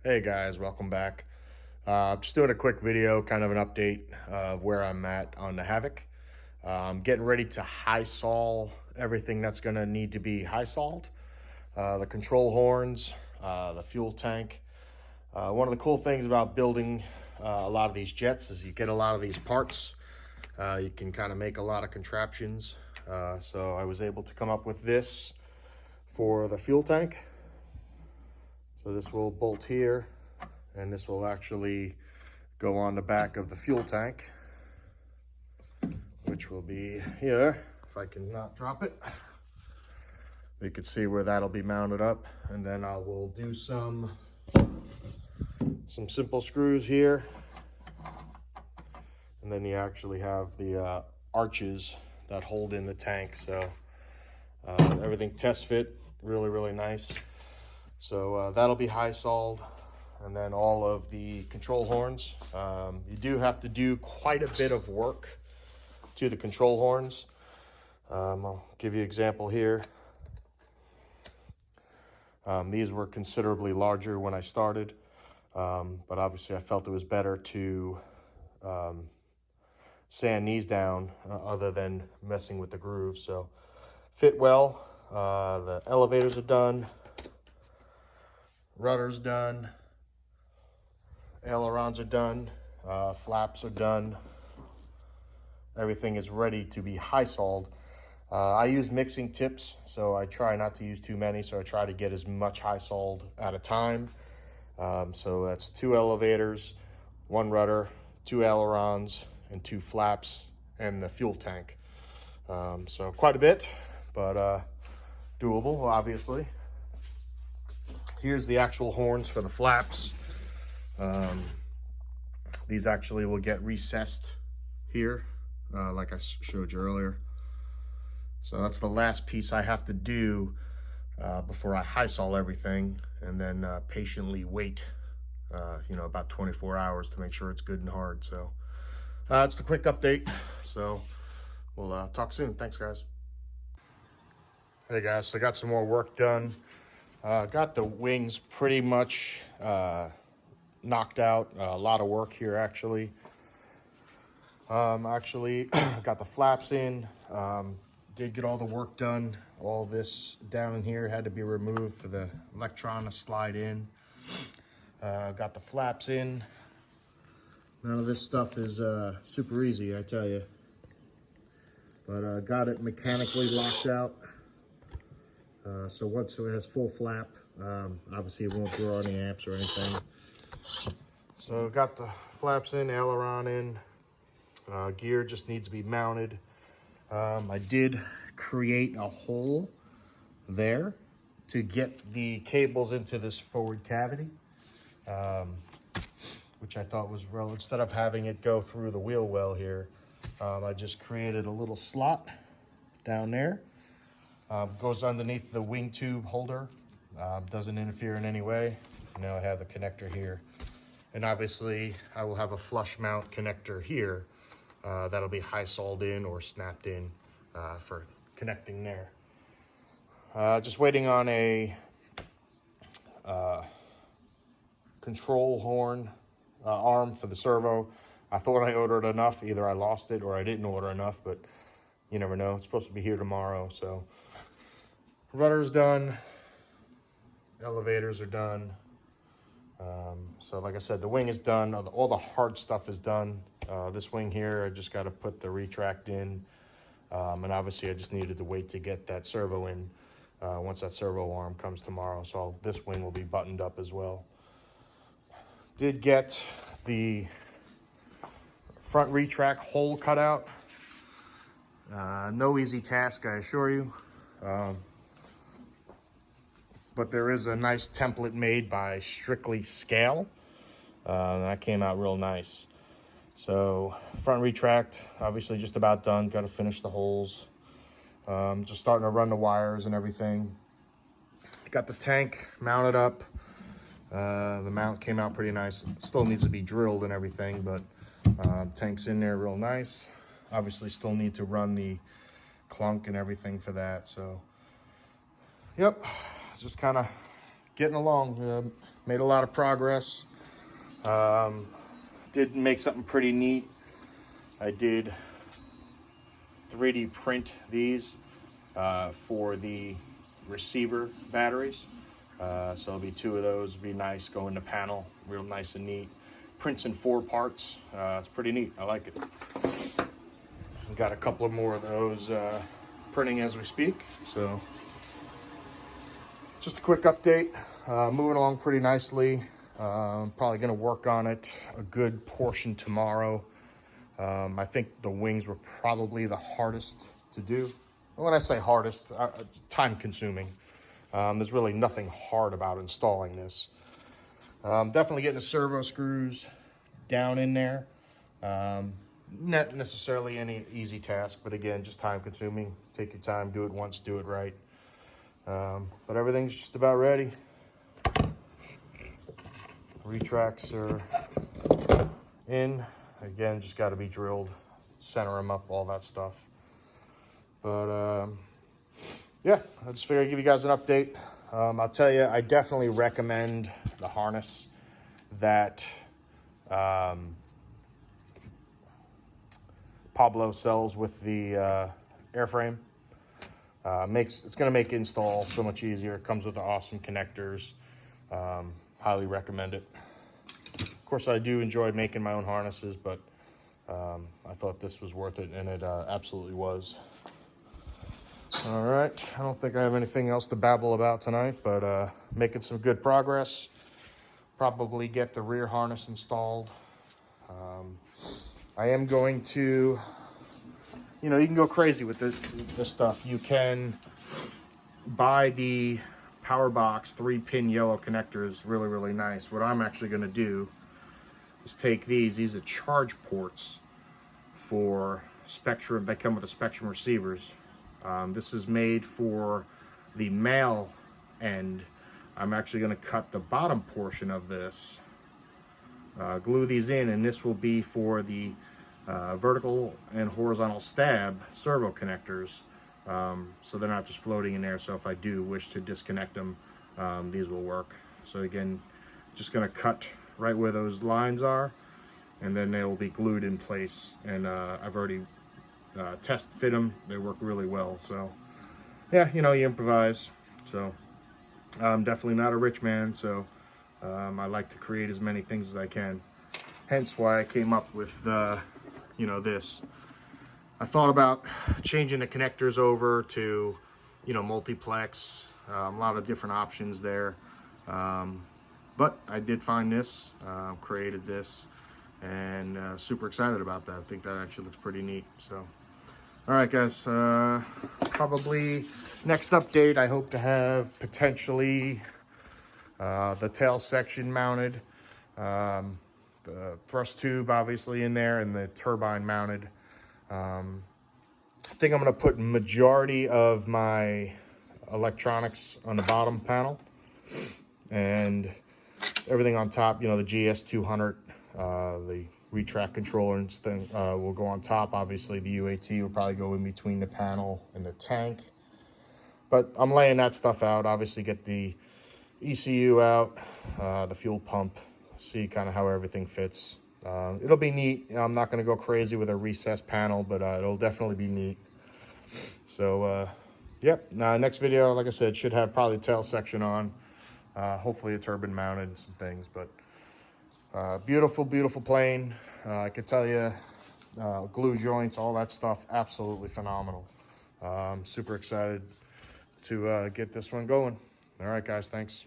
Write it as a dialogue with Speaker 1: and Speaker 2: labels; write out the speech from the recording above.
Speaker 1: Hey guys, welcome back. Just doing a quick video, kind of an update of where I'm at on the Havoc. I'm getting ready to high sol everything that's going to need to be high soled. The control horns, the fuel tank. One of the cool things about building a lot of these jets is you get a lot of these parts. You can kind of make a lot of contraptions. So I was able to come up with this for the fuel tank. So this will bolt here, and this will actually go on the back of the fuel tank, which will be here. If I can not drop it, you can see where that'll be mounted up. And then I will do some simple screws here. And then you actually have the arches that hold in the tank. So everything test fit, really nice. So that'll be high soled. And then all of the control horns. You do have to do quite a bit of work to the control horns. I'll give you an example here. These were considerably larger when I started, but obviously I felt it was better to sand these down other than messing with the grooves. So fit well. The elevators are done. Rudder's done. Ailerons are done. Flaps are done. Everything is ready to be high soled. I use mixing tips, so I try not to use too many, so I try to get as much high soled at a time. So that's 2 elevators, 1 rudder, 2 ailerons, and 2 flaps, and the fuel tank. So quite a bit, but doable, obviously. Here's the actual horns for the flaps. These actually will get recessed here, like I showed you earlier. So that's the last piece I have to do before I high sol everything, and then patiently wait, about 24 hours to make sure it's good and hard. So it's the quick update. So we'll talk soon. Thanks, guys. Hey guys, so I got some more work done. Got the wings pretty much knocked out. A lot of work here, actually. Got the flaps in. Did get all the work done. All this down in here had to be removed for the Electron to slide in. Got the flaps in. None of this stuff is super easy, I tell you. But got it mechanically locked out. So once it has full flap, obviously it won't draw any amps or anything. So got the flaps in, aileron in. Gear just needs to be mounted. I did create a hole there to get the cables into this forward cavity, which I thought was real. Instead of having it go through the wheel well here, I just created a little slot down there. Goes underneath the wing tube holder. Doesn't interfere in any way. Now I have the connector here. And obviously I will have a flush mount connector here that'll be high soled in or snapped in for connecting there. Just waiting on a control horn arm for the servo. I thought I ordered enough. Either I lost it or I didn't order enough, but you never know. It's supposed to be here tomorrow. So rudder's done. Elevators are done. So like I said, the wing is done. All the hard stuff is done. This wing here, I just got to put the retract in. And obviously I just needed to wait to get that servo in once that servo arm comes tomorrow. So this wing will be buttoned up as well. Did get the front retract hole cut out. No easy task, I assure you. But there is a nice template made by Strictly Scale. That came out real nice. So front retract, obviously just about done. Got to finish the holes. Just starting to run the wires and everything. Got the tank mounted up. The mount came out pretty nice. It still needs to be drilled and everything, but tank's in there real nice. Obviously still need to run the clunk and everything for that. So, yep, just kind of getting along. Made a lot of progress. Did make something pretty neat. I did 3D print these for the receiver batteries. So there'll be 2 of those. Be nice, go in the panel, real nice and neat. Prints in 4 parts. It's pretty neat. I like it. We've got a couple of more of those printing as we speak. So just a quick update. Moving along pretty nicely. Probably going to work on it a good portion tomorrow. I think the wings were probably the hardest to do. When I say hardest, time consuming. There's really nothing hard about installing this. Definitely getting the servo screws down in there. Not necessarily any easy task, but again, just time consuming. Take your time, do it once, do it right. But everything's just about ready. Retracts are in. Again, just got to be drilled, center them up, all that stuff. But yeah, I just figured I'd give you guys an update. I'll tell you, I definitely recommend the harness that Pablo sells with the airframe. It's going to make install so much easier. It comes with the awesome connectors. Highly recommend it. Of course, I do enjoy making my own harnesses, but I thought this was worth it, and it absolutely was. All right, I don't think I have anything else to babble about tonight, but making some good progress. Probably get the rear harness installed. I am going to, you can go crazy with this stuff. You can buy the power box 3-pin yellow connectors, really, really nice. What I'm actually going to do is take these are charge ports for Spectrum. They come with the Spectrum receivers. This is made for the male end. I'm actually going to cut the bottom portion of this, glue these in, and this will be for the vertical and horizontal stab servo connectors. So they're not just floating in there. So if I do wish to disconnect them, these will work. So again, just going to cut right where those lines are, and then they will be glued in place. And I've already test fit them. They work really well. So yeah, you improvise. So I'm definitely not a rich man, so I like to create as many things as I can. Hence why I came up with this. I thought about changing the connectors over to multiplex, a lot of different options there, but I did find this, created this, and super excited about that. I think that actually looks pretty neat. So all right, guys, probably next update, I hope to have potentially the tail section mounted, the thrust tube obviously in there, and the turbine mounted. I think I'm going to put majority of my electronics on the bottom panel, and everything on top, the GS200, the retract controller and thing will go on top. Obviously the UAT will probably go in between the panel and the tank, but I'm laying that stuff out. Obviously get the ECU out, the fuel pump, see kind of how everything fits. It'll be neat. I'm not going to go crazy with a recessed panel, but it'll definitely be neat. So yep, next video, like I said, should have probably tail section on, hopefully a turbine mounted and some things. But beautiful, beautiful plane. I could tell you, glue joints, all that stuff, absolutely phenomenal. Super excited to get this one going. All right, guys, thanks.